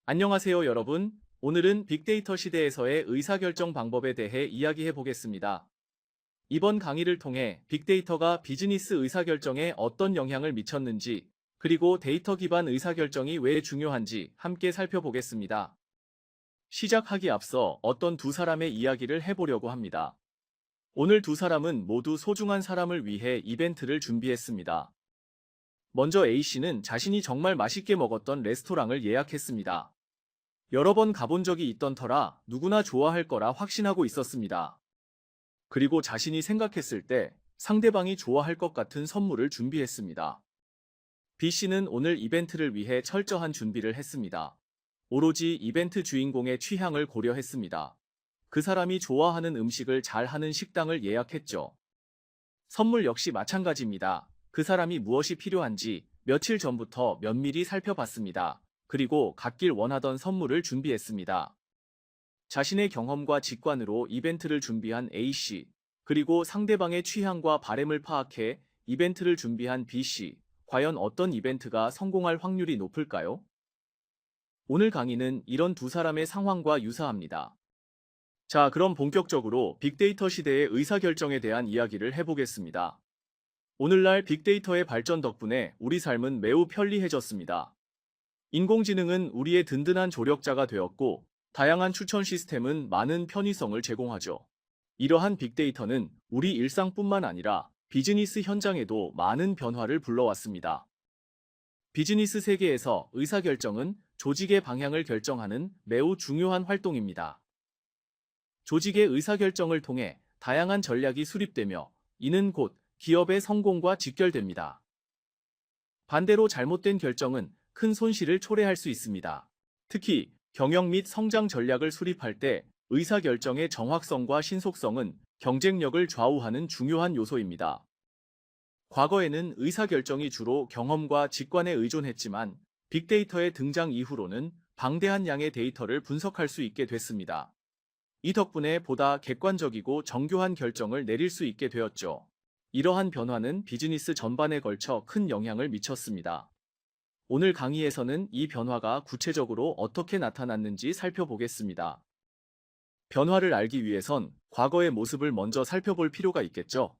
안녕하세요, 여러분. 오늘은 빅데이터 시대에서의 의사결정 방법에 대해 이야기해 보겠습니다. 이번 강의를 통해 빅데이터가 비즈니스 의사결정에 어떤 영향을 미쳤는지, 그리고 데이터 기반 의사결정이 왜 중요한지 함께 살펴보겠습니다. 시작하기 앞서 어떤 두 사람의 이야기를 해보려고 합니다. 오늘 두 사람은 모두 소중한 사람을 위해 이벤트를 준비했습니다. 먼저 A씨는 자신이 정말 맛있게 먹었던 레스토랑을 예약했습니다. 여러 번 가본 적이 있던 터라 누구나 좋아할 거라 확신하고 있었습니다. 그리고 자신이 생각했을 때 상대방이 좋아할 것 같은 선물을 준비했습니다. B씨는 오늘 이벤트를 위해 철저한 준비를 했습니다. 오로지 이벤트 주인공의 취향을 고려했습니다. 그 사람이 좋아하는 음식을 잘 하는 식당을 예약했죠. 선물 역시 마찬가지입니다. 그 사람이 무엇이 필요한지 며칠 전부터 면밀히 살펴봤습니다. 그리고 갖길 원하던 선물을 준비했습니다. 자신의 경험과 직관으로 이벤트를 준비한 A씨, 그리고 상대방의 취향과 바램을 파악해 이벤트를 준비한 B씨, 과연 어떤 이벤트가 성공할 확률이 높을까요? 오늘 강의는 이런 두 사람의 상황과 유사합니다. 자, 그럼 본격적으로 빅데이터 시대의 의사결정에 대한 이야기를 해보겠습니다. 오늘날 빅데이터의 발전 덕분에 우리 삶은 매우 편리해졌습니다. 인공지능은 우리의 든든한 조력자가 되었고, 다양한 추천 시스템은 많은 편의성을 제공하죠. 이러한 빅데이터는 우리 일상뿐만 아니라 비즈니스 현장에도 많은 변화를 불러왔습니다. 비즈니스 세계에서 의사결정은 조직의 방향을 결정하는 매우 중요한 활동입니다. 조직의 의사결정을 통해 다양한 전략이 수립되며, 이는 곧 기업의 성공과 직결됩니다. 반대로 잘못된 결정은 큰 손실을 초래할 수 있습니다. 특히 경영 및 성장 전략을 수립할 때 의사결정의 정확성과 신속성은 경쟁력을 좌우하는 중요한 요소입니다. 과거에는 의사결정이 주로 경험과 직관에 의존했지만, 빅데이터의 등장 이후로는 방대한 양의 데이터를 분석할 수 있게 됐습니다. 이 덕분에 보다 객관적이고 정교한 결정을 내릴 수 있게 되었죠. 이러한 변화는 비즈니스 전반에 걸쳐 큰 영향을 미쳤습니다. 오늘 강의에서는 이 변화가 구체적으로 어떻게 나타났는지 살펴보겠습니다. 변화를 알기 위해선 과거의 모습을 먼저 살펴볼 필요가 있겠죠.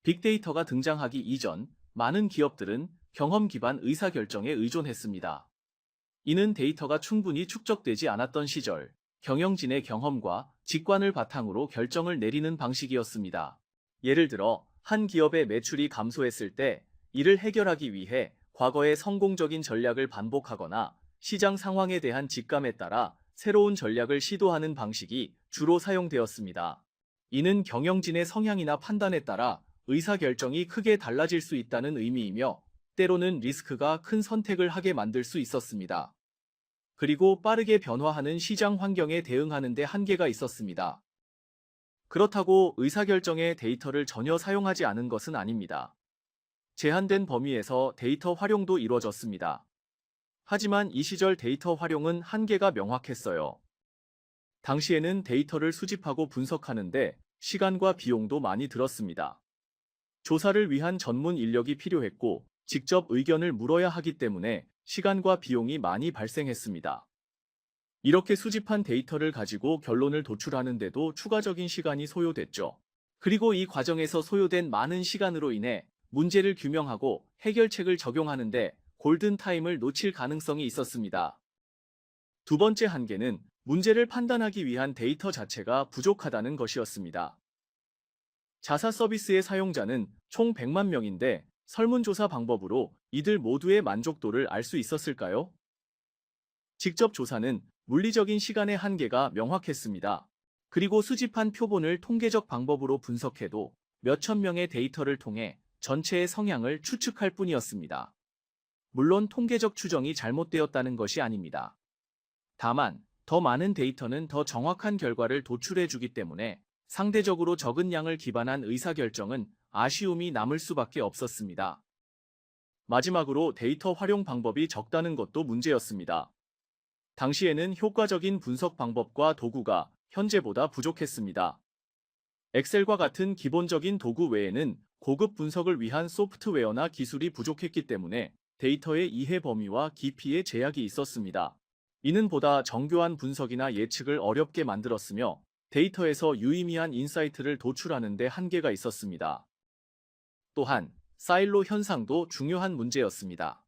빅데이터가 등장하기 이전, 많은 기업들은 경험 기반 의사결정에 의존했습니다. 이는 데이터가 충분히 축적되지 않았던 시절, 경영진의 경험과 직관을 바탕으로 결정을 내리는 방식이었습니다. 예를 들어, 한 기업의 매출이 감소했을 때 이를 해결하기 위해 과거의 성공적인 전략을 반복하거나 시장 상황에 대한 직감에 따라 새로운 전략을 시도하는 방식이 주로 사용되었습니다. 이는 경영진의 성향이나 판단에 따라 의사결정이 크게 달라질 수 있다는 의미이며, 때로는 리스크가 큰 선택을 하게 만들 수 있었습니다. 그리고 빠르게 변화하는 시장 환경에 대응하는 데 한계가 있었습니다. 그렇다고 의사결정에 데이터를 전혀 사용하지 않은 것은 아닙니다. 제한된 범위에서 데이터 활용도 이루어졌습니다. 하지만 이 시절 데이터 활용은 한계가 명확했어요. 당시에는 데이터를 수집하고 분석하는데 시간과 비용도 많이 들었습니다. 조사를 위한 전문 인력이 필요했고, 직접 의견을 물어야 하기 때문에 시간과 비용이 많이 발생했습니다. 이렇게 수집한 데이터를 가지고 결론을 도출하는데도 추가적인 시간이 소요됐죠. 그리고 이 과정에서 소요된 많은 시간으로 인해 문제를 규명하고 해결책을 적용하는데 골든타임을 놓칠 가능성이 있었습니다. 두 번째 한계는 문제를 판단하기 위한 데이터 자체가 부족하다는 것이었습니다. 자사 서비스의 사용자는 총 100만 명인데 설문조사 방법으로 이들 모두의 만족도를 알 수 있었을까요? 직접 조사는 물리적인 시간의 한계가 명확했습니다. 그리고 수집한 표본을 통계적 방법으로 분석해도 몇천 명의 데이터를 통해 전체의 성향을 추측할 뿐이었습니다. 물론 통계적 추정이 잘못되었다는 것이 아닙니다. 다만 더 많은 데이터는 더 정확한 결과를 도출해주기 때문에 상대적으로 적은 양을 기반한 의사결정은 아쉬움이 남을 수밖에 없었습니다. 마지막으로 데이터 활용 방법이 적다는 것도 문제였습니다. 당시에는 효과적인 분석 방법과 도구가 현재보다 부족했습니다. 엑셀과 같은 기본적인 도구 외에는 고급 분석을 위한 소프트웨어나 기술이 부족했기 때문에 데이터의 이해 범위와 깊이에 제약이 있었습니다. 이는 보다 정교한 분석이나 예측을 어렵게 만들었으며 데이터에서 유의미한 인사이트를 도출하는 데 한계가 있었습니다. 또한 사일로 현상도 중요한 문제였습니다.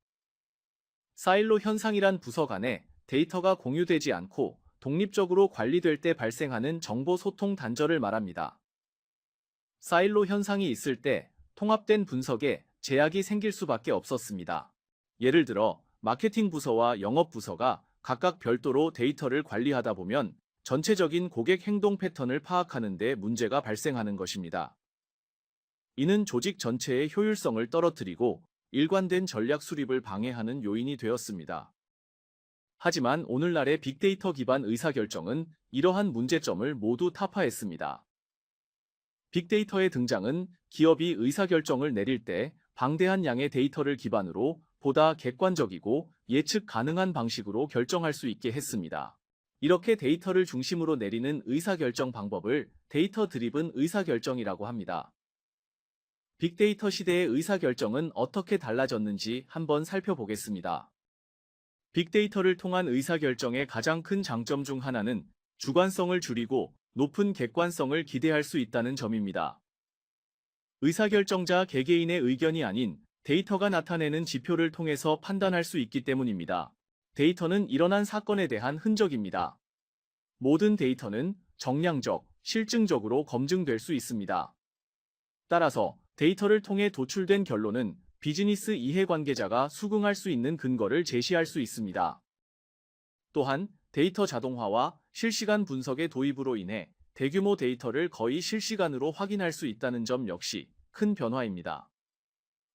사일로 현상이란 부서 간에 데이터가 공유되지 않고 독립적으로 관리될 때 발생하는 정보 소통 단절을 말합니다. 사일로 현상이 있을 때 통합된 분석에 제약이 생길 수밖에 없었습니다. 예를 들어 마케팅 부서와 영업 부서가 각각 별도로 데이터를 관리하다 보면 전체적인 고객 행동 패턴을 파악하는 데 문제가 발생하는 것입니다. 이는 조직 전체의 효율성을 떨어뜨리고 일관된 전략 수립을 방해하는 요인이 되었습니다. 하지만 오늘날의 빅데이터 기반 의사결정은 이러한 문제점을 모두 타파했습니다. 빅데이터의 등장은 기업이 의사결정을 내릴 때 방대한 양의 데이터를 기반으로 보다 객관적이고 예측 가능한 방식으로 결정할 수 있게 했습니다. 이렇게 데이터를 중심으로 내리는 의사결정 방법을 데이터 드리븐 의사결정이라고 합니다. 빅데이터 시대의 의사결정은 어떻게 달라졌는지 한번 살펴보겠습니다. 빅데이터를 통한 의사결정의 가장 큰 장점 중 하나는 주관성을 줄이고 높은 객관성을 기대할 수 있다는 점입니다. 의사결정자 개개인의 의견이 아닌 데이터가 나타내는 지표를 통해서 판단할 수 있기 때문입니다. 데이터는 일어난 사건에 대한 흔적입니다. 모든 데이터는 정량적, 실증적으로 검증될 수 있습니다. 따라서 데이터를 통해 도출된 결론은 비즈니스 이해관계자가 수긍할 수 있는 근거를 제시할 수 있습니다. 또한 데이터 자동화와 실시간 분석의 도입으로 인해 대규모 데이터를 거의 실시간으로 확인할 수 있다는 점 역시 큰 변화입니다.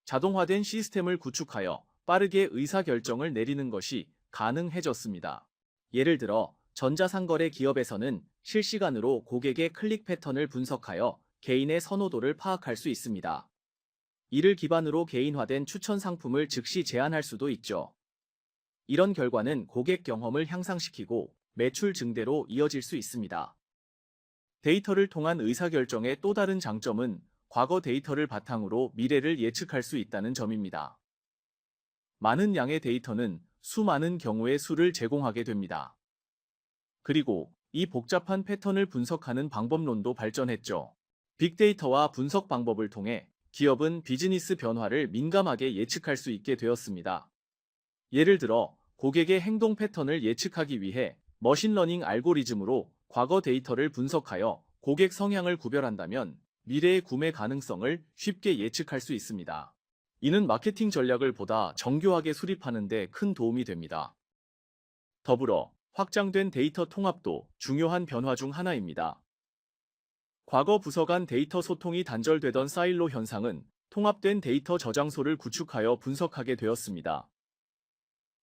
자동화된 시스템을 구축하여 빠르게 의사결정을 내리는 것이 가능해졌습니다. 예를 들어 전자상거래 기업에서는 실시간으로 고객의 클릭 패턴을 분석하여 개인의 선호도를 파악할 수 있습니다. 이를 기반으로 개인화된 추천 상품을 즉시 제안할 수도 있죠. 이런 결과는 고객 경험을 향상시키고 매출 증대로 이어질 수 있습니다. 데이터를 통한 의사결정의 또 다른 장점은 과거 데이터를 바탕으로 미래를 예측할 수 있다는 점입니다. 많은 양의 데이터는 수많은 경우의 수를 제공하게 됩니다. 그리고 이 복잡한 패턴을 분석하는 방법론도 발전했죠. 빅데이터와 분석 방법을 통해 기업은 비즈니스 변화를 민감하게 예측할 수 있게 되었습니다. 예를 들어 고객의 행동 패턴을 예측하기 위해 머신러닝 알고리즘으로 과거 데이터를 분석하여 고객 성향을 구별한다면 미래의 구매 가능성을 쉽게 예측할 수 있습니다. 이는 마케팅 전략을 보다 정교하게 수립하는 데 큰 도움이 됩니다. 더불어 확장된 데이터 통합도 중요한 변화 중 하나입니다. 과거 부서 간 데이터 소통이 단절되던 사일로 현상은 통합된 데이터 저장소를 구축하여 분석하게 되었습니다.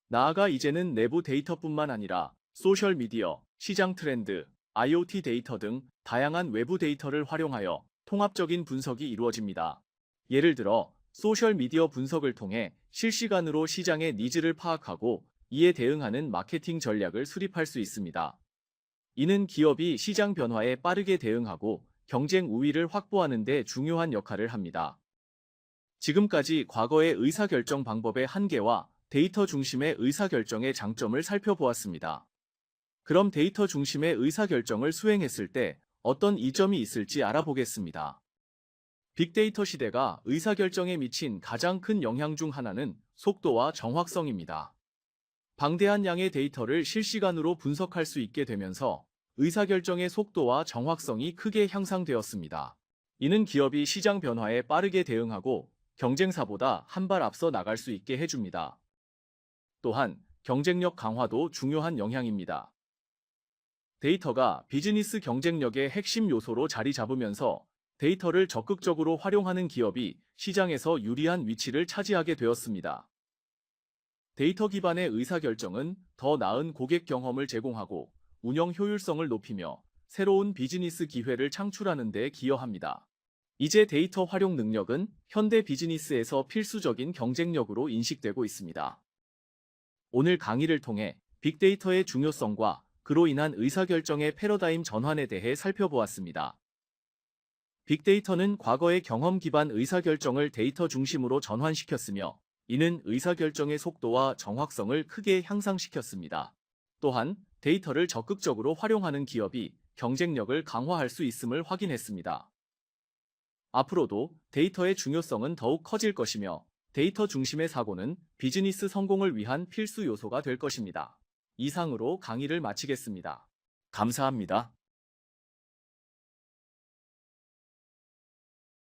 나아가 이제는 내부 데이터뿐만 아니라 소셜미디어, 시장 트렌드, IoT 데이터 등 다양한 외부 데이터를 활용하여 통합적인 분석이 이루어집니다. 예를 들어 소셜미디어 분석을 통해 실시간으로 시장의 니즈를 파악하고 이에 대응하는 마케팅 전략을 수립할 수 있습니다. 이는 기업이 시장 변화에 빠르게 대응하고 경쟁 우위를 확보하는 데 중요한 역할을 합니다. 지금까지 과거의 의사결정 방법의 한계와 데이터 중심의 의사결정의 장점을 살펴보았습니다. 그럼 데이터 중심의 의사결정을 수행했을 때 어떤 이점이 있을지 알아보겠습니다. 빅데이터 시대가 의사결정에 미친 가장 큰 영향 중 하나는 속도와 정확성입니다. 방대한 양의 데이터를 실시간으로 분석할 수 있게 되면서 의사결정의 속도와 정확성이 크게 향상되었습니다. 이는 기업이 시장 변화에 빠르게 대응하고 경쟁사보다 한 발 앞서 나갈 수 있게 해줍니다. 또한 경쟁력 강화도 중요한 영향입니다. 데이터가 비즈니스 경쟁력의 핵심 요소로 자리 잡으면서 데이터를 적극적으로 활용하는 기업이 시장에서 유리한 위치를 차지하게 되었습니다. 데이터 기반의 의사결정은 더 나은 고객 경험을 제공하고 운영 효율성을 높이며 새로운 비즈니스 기회를 창출하는 데 기여합니다. 이제 데이터 활용 능력은 현대 비즈니스에서 필수적인 경쟁력으로 인식되고 있습니다. 오늘 강의를 통해 빅데이터의 중요성과 그로 인한 의사결정의 패러다임 전환에 대해 살펴보았습니다. 빅데이터는 과거의 경험 기반 의사결정을 데이터 중심으로 전환시켰으며 이는 의사결정의 속도와 정확성을 크게 향상시켰습니다. 또한 데이터를 적극적으로 활용하는 기업이 경쟁력을 강화할 수 있음을 확인했습니다. 앞으로도 데이터의 중요성은 더욱 커질 것이며 데이터 중심의 사고는 비즈니스 성공을 위한 필수 요소가 될 것입니다. 이상으로 강의를 마치겠습니다. 감사합니다.